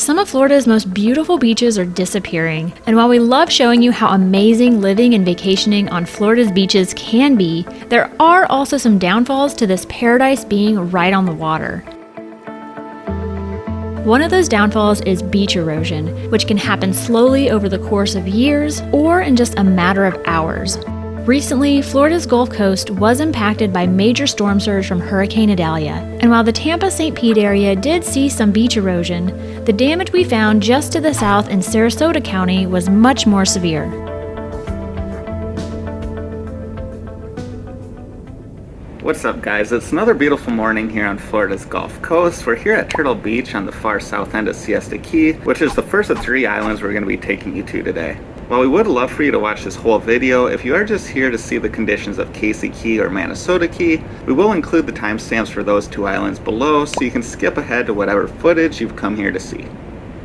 Some of Florida's most beautiful beaches are disappearing, and while we love showing you how amazing living and vacationing on Florida's beaches can be, there are also some downfalls to this paradise being right on the water. One of those downfalls is beach erosion, which can happen slowly over the course of years or in just a matter of hours. Recently, Florida's Gulf Coast was impacted by major storm surge from Hurricane Idalia, and while the Tampa-St. Pete area did see some beach erosion, the damage we found just to the south in Sarasota County was much more severe. What's up, guys? It's another beautiful morning here on Florida's Gulf Coast. We're here at Turtle Beach on the far south end of Siesta Key, which is the first of 3 islands we're going to be taking you to today. While we would love for you to watch this whole video, if you are just here to see the conditions of Casey Key or Manasota Key, we will include the timestamps for those 2 islands below so you can skip ahead to whatever footage you've come here to see.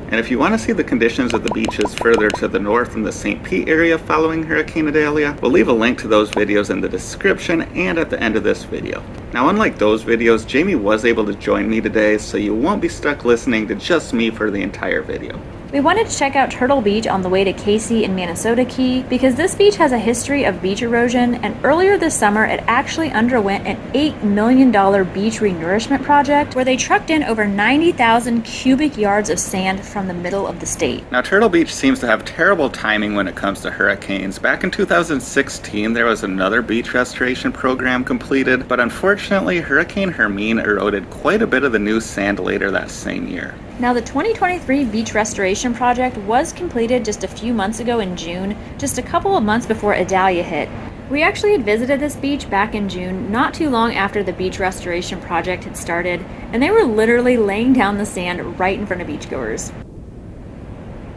And if you want to see the conditions of the beaches further to the north in the St. Pete area following Hurricane Idalia, we'll leave a link to those videos in the description and at the end of this video. Now, unlike those videos, Jamie was able to join me today, so you won't be stuck listening to just me for the entire video. We wanted to check out Turtle Beach on the way to Casey and Manasota Key because this beach has a history of beach erosion, and earlier this summer it actually underwent an $8 million beach renourishment project where they trucked in over 90,000 cubic yards of sand from the middle of the state. Now, Turtle Beach seems to have terrible timing when it comes to hurricanes. Back in 2016, there was another beach restoration program completed, but unfortunately, Hurricane Hermine eroded quite a bit of the new sand later that same year. Now, the 2023 beach restoration project was completed just a few months ago in June, just a couple of months before Idalia hit. We actually had visited this beach back in June, not too long after the beach restoration project had started, and they were literally laying down the sand right in front of beachgoers.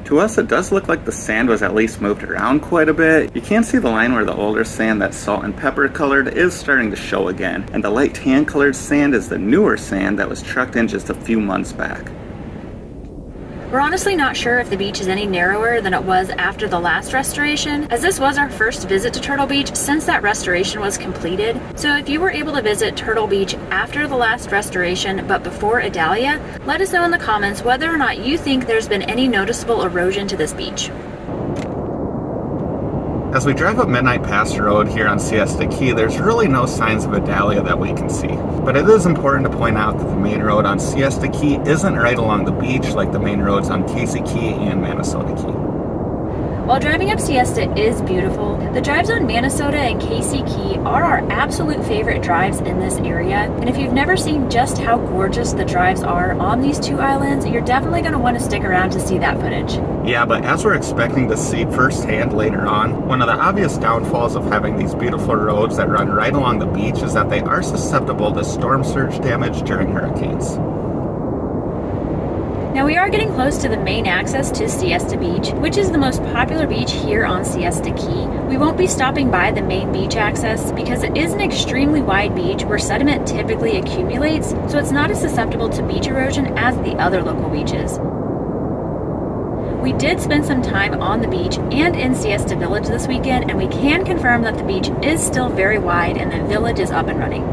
To us, it does look like the sand was at least moved around quite a bit. You can see the line where the older sand that's salt and pepper colored is starting to show again, and the light tan colored sand is the newer sand that was trucked in just a few months back. We're honestly not sure if the beach is any narrower than it was after the last restoration, as this was our first visit to Turtle Beach since that restoration was completed. So if you were able to visit Turtle Beach after the last restoration but before Idalia, let us know in the comments whether or not you think there's been any noticeable erosion to this beach. As we drive up Midnight Pass Road here on Siesta Key, there's really no signs of Idalia that we can see. But it is important to point out that the main road on Siesta Key isn't right along the beach like the main roads on Casey Key and Manasota Key. While driving up Siesta is beautiful, the drives on Manasota and Casey Key are our absolute favorite drives in this area. And if you've never seen just how gorgeous the drives are on these 2 islands, you're definitely going to want to stick around to see that footage. Yeah, but as we're expecting to see firsthand later on, one of the obvious downfalls of having these beautiful roads that run right along the beach is that they are susceptible to storm surge damage during hurricanes. Now, we are getting close to the main access to Siesta Beach, which is the most popular beach here on Siesta Key. We won't be stopping by the main beach access because it is an extremely wide beach where sediment typically accumulates, so it's not as susceptible to beach erosion as the other local beaches. We did spend some time on the beach and in Siesta Village this weekend, and we can confirm that the beach is still very wide and the village is up and running.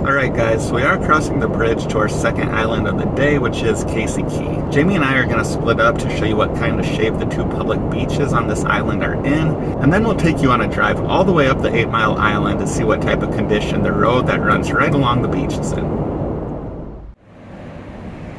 Alright guys, so we are crossing the bridge to our second island of the day, which is Casey Key. Jamie and I are going to split up to show you what kind of shape the 2 public beaches on this island are in, and then we'll take you on a drive all the way up the 8 Mile Island to see what type of condition the road that runs right along the beach is in.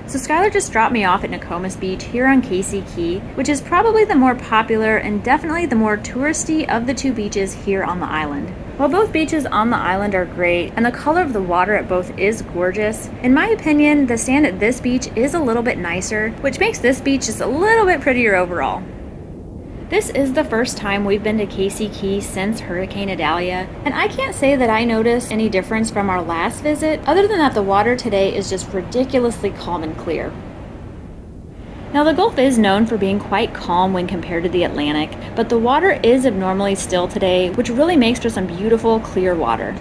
So Skylar just dropped me off at Nokomis Beach here on Casey Key, which is probably the more popular and definitely the more touristy of the 2 beaches here on the island. While both beaches on the island are great and the color of the water at both is gorgeous, in my opinion, the sand at this beach is a little bit nicer, which makes this beach just a little bit prettier overall. This is the first time we've been to Casey Key since Hurricane Idalia, and I can't say that I noticed any difference from our last visit, other than that the water today is just ridiculously calm and clear. Now, the Gulf is known for being quite calm when compared to the Atlantic, but the water is abnormally still today, which really makes for some beautiful, clear water.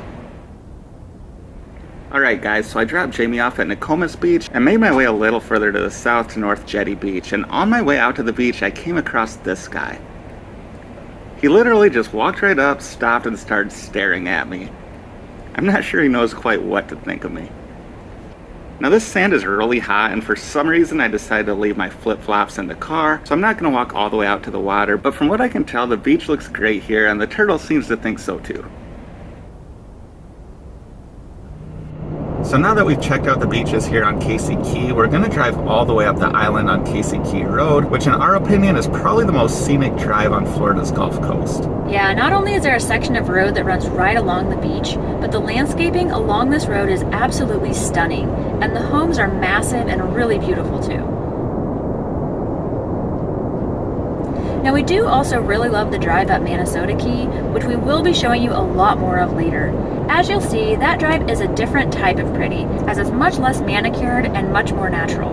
Alright guys, so I dropped Jamie off at Nokomis Beach and made my way a little further to the south to North Jetty Beach, and on my way out to the beach I came across this guy. He literally just walked right up, stopped, and started staring at me. I'm not sure he knows quite what to think of me. Now this sand is really hot, and for some reason I decided to leave my flip-flops in the car, so I'm not going to walk all the way out to the water, but from what I can tell, the beach looks great here, and the turtle seems to think so too. So now that we've checked out the beaches here on Casey Key, we're going to drive all the way up the island on Casey Key Road, which in our opinion is probably the most scenic drive on Florida's Gulf Coast. Yeah, not only is there a section of road that runs right along the beach, but the landscaping along this road is absolutely stunning, and the homes are massive and really beautiful too. Now we do also really love the drive up Manasota Key, which we will be showing you a lot more of later. As you'll see, that drive is a different type of pretty, as it's much less manicured and much more natural.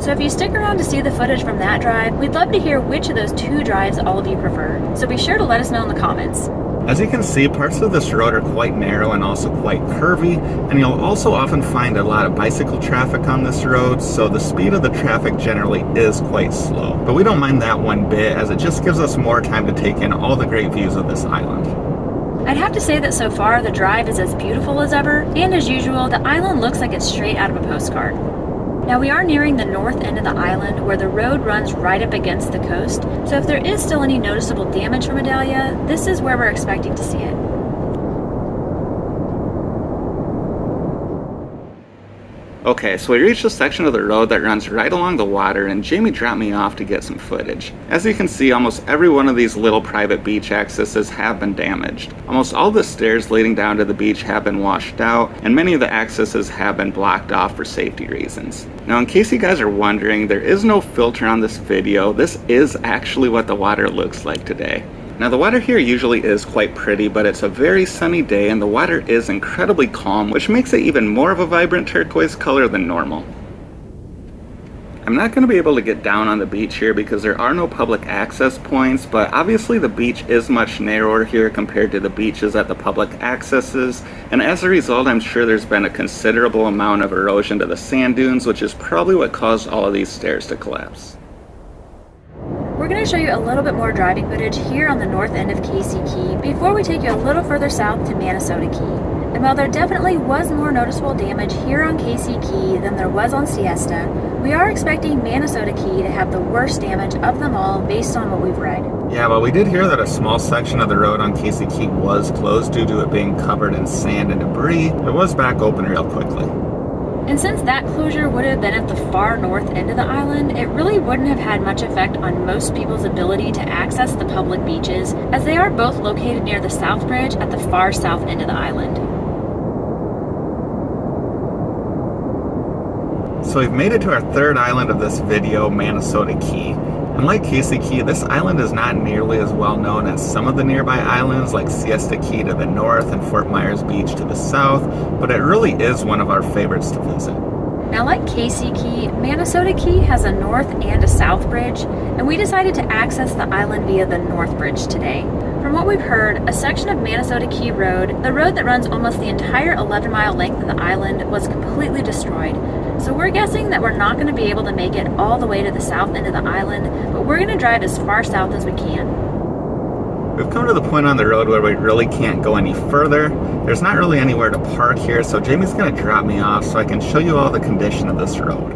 So if you stick around to see the footage from that drive, we'd love to hear which of those two drives all of you prefer, so be sure to let us know in the comments. As you can see, parts of this road are quite narrow and also quite curvy, and you'll also often find a lot of bicycle traffic on this road, so the speed of the traffic generally is quite slow. But we don't mind that one bit, as it just gives us more time to take in all the great views of this island. I'd have to say that so far the drive is as beautiful as ever, and as usual, the island looks like it's straight out of a postcard. Now we are nearing the north end of the island where the road runs right up against the coast, so if there is still any noticeable damage from Idalia, this is where we're expecting to see it. Okay, so we reached a section of the road that runs right along the water, and Jamie dropped me off to get some footage. As you can see, almost every one of these little private beach accesses have been damaged. Almost all the stairs leading down to the beach have been washed out, and many of the accesses have been blocked off for safety reasons. Now, in case you guys are wondering, there is no filter on this video. This is actually what the water looks like today. Now the water here usually is quite pretty, but it's a very sunny day and the water is incredibly calm, which makes it even more of a vibrant turquoise color than normal. I'm not going to be able to get down on the beach here because there are no public access points, but obviously the beach is much narrower here compared to the beaches at the public accesses, and as a result I'm sure there's been a considerable amount of erosion to the sand dunes, which is probably what caused all of these stairs to collapse. We're going to show you a little bit more driving footage here on the north end of Casey Key before we take you a little further south to Manasota Key. And while there definitely was more noticeable damage here on Casey Key than there was on Siesta, we are expecting Manasota Key to have the worst damage of them all based on what we've read. Yeah, well, we did hear that a small section of the road on Casey Key was closed due to it being covered in sand and debris. It was back open real quickly. And since that closure would have been at the far north end of the island, it really wouldn't have had much effect on most people's ability to access the public beaches, as they are both located near the South Bridge at the far south end of the island. So we've made it to our third island of this video, Manasota Key. Unlike Casey Key, this island is not nearly as well known as some of the nearby islands like Siesta Key to the north and Fort Myers Beach to the south, but it really is one of our favorites to visit. Now, like Casey Key, Manasota Key has a north and a south bridge, and we decided to access the island via the north bridge today. From what we've heard, a section of Manasota Key Road, the road that runs almost the entire 11-mile length of the island, was completely destroyed. So we're guessing that we're not going to be able to make it all the way to the south end of the island, but we're going to drive as far south as we can. We've come to the point on the road where we really can't go any further. There's not really anywhere to park here, so Jamie's going to drop me off so I can show you all the condition of this road.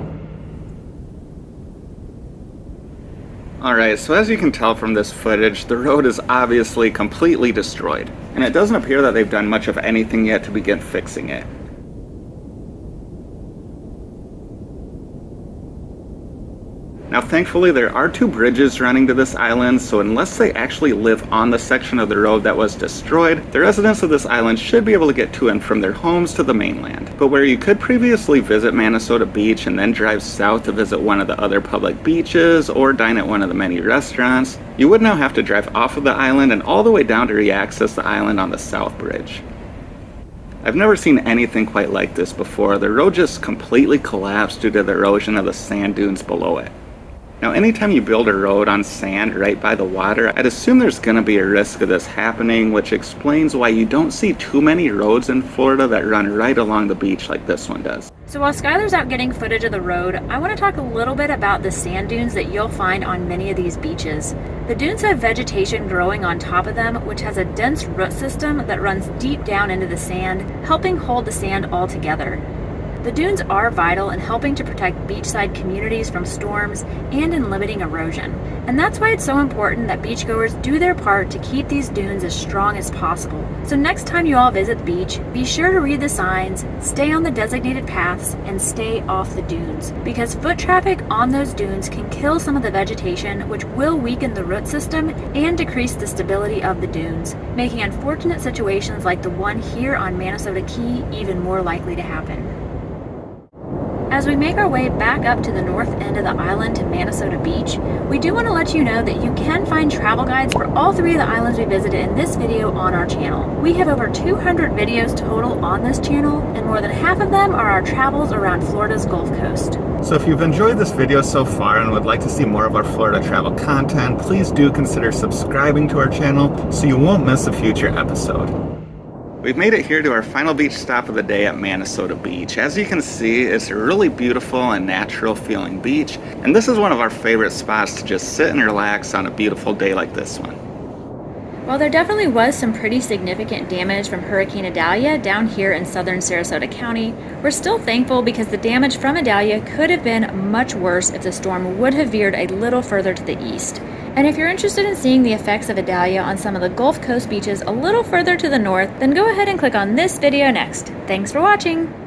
Alright, so as you can tell from this footage, the road is obviously completely destroyed, and it doesn't appear that they've done much of anything yet to begin fixing it. Now thankfully there are two bridges running to this island, so unless they actually live on the section of the road that was destroyed, the residents of this island should be able to get to and from their homes to the mainland. But where you could previously visit Manasota Beach and then drive south to visit one of the other public beaches or dine at one of the many restaurants, you would now have to drive off of the island and all the way down to re-access the island on the south bridge. I've never seen anything quite like this before. The road just completely collapsed due to the erosion of the sand dunes below it. Now, anytime you build a road on sand right by the water, I'd assume there's going to be a risk of this happening, which explains why you don't see too many roads in Florida that run right along the beach like this one does. So while Skylar's out getting footage of the road, I want to talk a little bit about the sand dunes that you'll find on many of these beaches. The dunes have vegetation growing on top of them, which has a dense root system that runs deep down into the sand, helping hold the sand all together. The dunes are vital in helping to protect beachside communities from storms and in limiting erosion. And that's why it's so important that beachgoers do their part to keep these dunes as strong as possible. So next time you all visit the beach, be sure to read the signs, stay on the designated paths, and stay off the dunes. Because foot traffic on those dunes can kill some of the vegetation, which will weaken the root system and decrease the stability of the dunes, making unfortunate situations like the one here on Manasota Key even more likely to happen. As we make our way back up to the north end of the island to Manasota Beach, we do want to let you know that you can find travel guides for all 3 of the islands we visited in this video on our channel. We have over 200 videos total on this channel, and more than half of them are our travels around Florida's Gulf Coast. So if you've enjoyed this video so far and would like to see more of our Florida travel content, please do consider subscribing to our channel so you won't miss a future episode. We've made it here to our final beach stop of the day at Manasota Beach. As you can see, it's a really beautiful and natural feeling beach, and this is one of our favorite spots to just sit and relax on a beautiful day like this one. While there definitely was some pretty significant damage from Hurricane Idalia down here in southern Sarasota County, we're still thankful because the damage from Idalia could have been much worse if the storm would have veered a little further to the east. And if you're interested in seeing the effects of Idalia on some of the Gulf Coast beaches a little further to the north, then go ahead and click on this video next. Thanks for watching!